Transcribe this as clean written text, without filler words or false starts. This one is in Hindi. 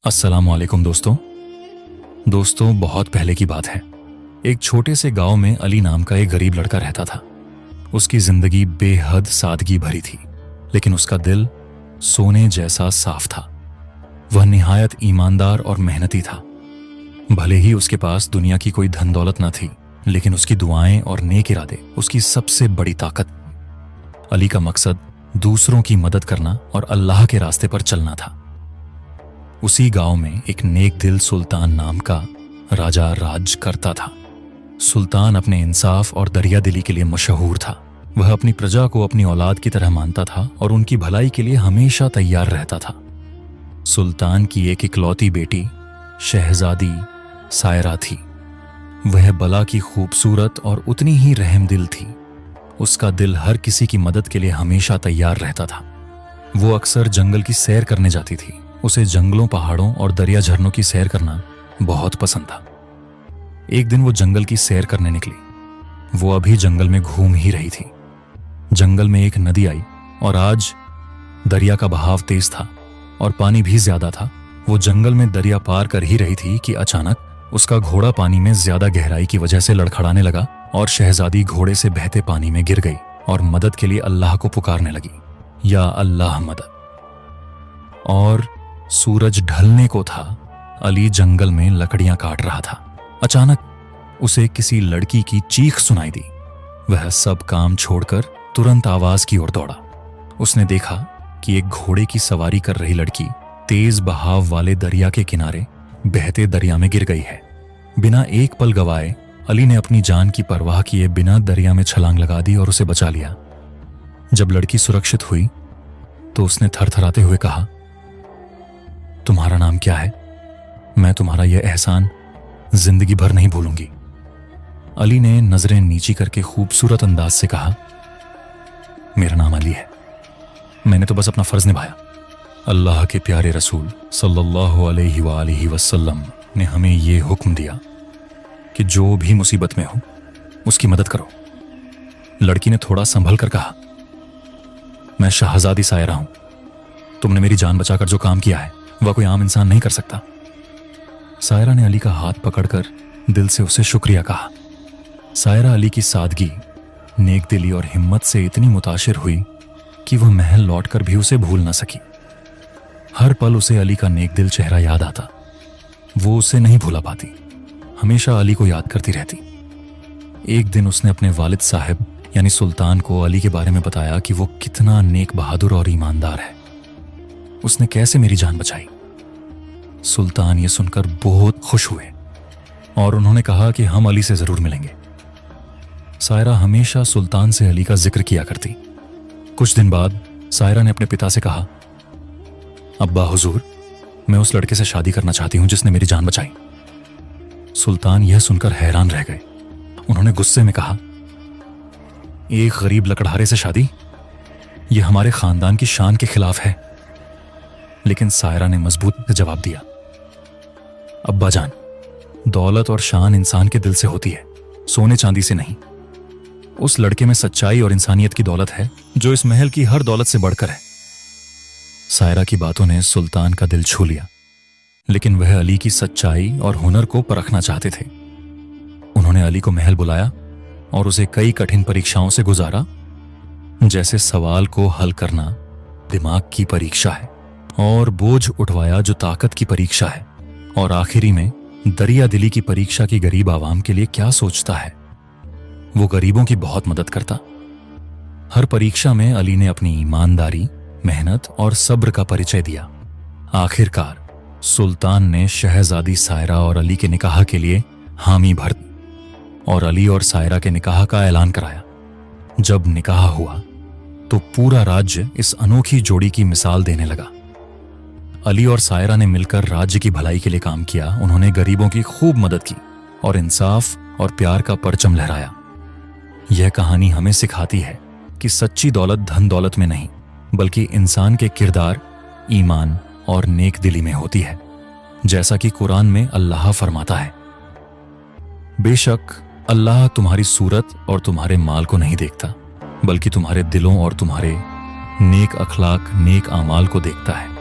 अस्सलामुअलैकुम दोस्तों बहुत पहले की बात है। एक छोटे से गांव में अली नाम का एक गरीब लड़का रहता था। उसकी जिंदगी बेहद सादगी भरी थी, लेकिन उसका दिल सोने जैसा साफ था। वह निहायत ईमानदार और मेहनती था। भले ही उसके पास दुनिया की कोई धन दौलत न थी, लेकिन उसकी दुआएं और नेक इरादे उसकी सबसे बड़ी ताकत। अली का मकसद दूसरों की मदद करना और अल्लाह के रास्ते पर चलना था। उसी गांव में एक नेक दिल सुल्तान नाम का राजा राज करता था। सुल्तान अपने इंसाफ और दरिया दिली के लिए मशहूर था। वह अपनी प्रजा को अपनी औलाद की तरह मानता था और उनकी भलाई के लिए हमेशा तैयार रहता था। सुल्तान की एक इकलौती बेटी शहजादी सायरा थी। वह बला की खूबसूरत और उतनी ही रहमदिल थी। उसका दिल हर किसी की मदद के लिए हमेशा तैयार रहता था। वो अक्सर जंगल की सैर करने जाती थी। उसे जंगलों, पहाड़ों और दरिया झरनों की सैर करना बहुत पसंद था। एक दिन वो जंगल की सैर करने निकली। वो अभी जंगल में घूम ही रही थी। जंगल में एक नदी आई और आज दरिया का बहाव तेज था और पानी भी ज्यादा था। वो जंगल में दरिया पार कर ही रही थी कि अचानक उसका घोड़ा पानी में ज्यादा गहराई की वजह से लड़खड़ाने लगा और शहजादी घोड़े से बहते पानी में गिर गई और मदद के लिए अल्लाह को पुकारने लगी, या अल्लाह मदद। और सूरज ढलने को था। अली जंगल में लकड़ियां काट रहा था। अचानक उसे किसी लड़की की चीख सुनाई दी। वह सब काम छोड़कर तुरंत आवाज की ओर दौड़ा। उसने देखा कि एक घोड़े की सवारी कर रही लड़की तेज बहाव वाले दरिया के किनारे बहते दरिया में गिर गई है। बिना एक पल गवाए अली ने अपनी जान की परवाह किए बिना दरिया में छलांग लगा दी और उसे बचा लिया। जब लड़की सुरक्षित हुई तो उसने थरथराते हुए कहा, तुम्हारा नाम क्या है? मैं तुम्हारा यह एहसान जिंदगी भर नहीं भूलूंगी। अली ने नजरें नीची करके खूबसूरत अंदाज से कहा, मेरा नाम अली है। मैंने तो बस अपना फर्ज निभाया। अल्लाह के प्यारे रसूल सल्लल्लाहु अलैहि वसल्लम ने हमें यह हुक्म दिया कि जो भी मुसीबत में हो उसकी मदद करो। लड़की ने थोड़ा संभल कर कहा, मैं शहजादी सायरा हूं। तुमने मेरी जान बचाकर जो काम किया है वह कोई आम इंसान नहीं कर सकता। सायरा ने अली का हाथ पकड़कर दिल से उसे शुक्रिया कहा। सायरा अली की सादगी, नेक दिली और हिम्मत से इतनी मुताशिर हुई कि वह महल लौटकर भी उसे भूल न सकी। हर पल उसे अली का नेक दिल चेहरा याद आता। वो उसे नहीं भूला पाती, हमेशा अली को याद करती रहती। एक दिन उसने अपने वालिद साहब यानी सुल्तान को अली के बारे में बताया कि वो कितना नेक, बहादुर और ईमानदार है। उसने कैसे मेरी जान बचाई। सुल्तान ये सुनकर बहुत खुश हुए और उन्होंने कहा कि हम अली से जरूर मिलेंगे। सायरा हमेशा सुल्तान से अली का जिक्र किया करती। कुछ दिन बाद सायरा ने अपने पिता से कहा, अब्बा हुजूर, मैं उस लड़के से शादी करना चाहती हूं जिसने मेरी जान बचाई। सुल्तान यह सुनकर हैरान रह गए। उन्होंने गुस्से में कहा, एक गरीब लकड़हारे से शादी? यह हमारे खानदान की शान के खिलाफ है। लेकिन सायरा ने मजबूत जवाब दिया, अब्बा जान, दौलत और शान इंसान के दिल से होती है, सोने चांदी से नहीं। उस लड़के में सच्चाई और इंसानियत की दौलत है जो इस महल की हर दौलत से बढ़कर है। सायरा की बातों ने सुल्तान का दिल छू लिया, लेकिन वह अली की सच्चाई और हुनर को परखना चाहते थे। उन्होंने अली को महल बुलाया और उसे कई कठिन परीक्षाओं से गुजारा, जैसे सवाल को हल करना दिमाग की परीक्षा है, और बोझ उठवाया जो ताकत की परीक्षा है, और आखिरी में दरिया दिली की परीक्षा की गरीब आवाम के लिए क्या सोचता है। वो गरीबों की बहुत मदद करता। हर परीक्षा में अली ने अपनी ईमानदारी, मेहनत और सब्र का परिचय दिया। आखिरकार सुल्तान ने शहजादी सायरा और अली के निकाह के लिए हामी भर दी और अली और सायरा के निकाह का ऐलान कराया। जब निकाह हुआ तो पूरा राज्य इस अनोखी जोड़ी की मिसाल देने लगा। अली और सायरा ने मिलकर राज्य की भलाई के लिए काम किया। उन्होंने गरीबों की खूब मदद की और इंसाफ और प्यार का परचम लहराया। यह कहानी हमें सिखाती है कि सच्ची दौलत धन दौलत में नहीं, बल्कि इंसान के किरदार, ईमान और नेक दिली में होती है, जैसा कि कुरान में अल्लाह फरमाता है, बेशक अल्लाह तुम्हारी सूरत और तुम्हारे माल को नहीं देखता, बल्कि तुम्हारे दिलों और तुम्हारे नेक अखलाक, नेक आमाल को देखता है।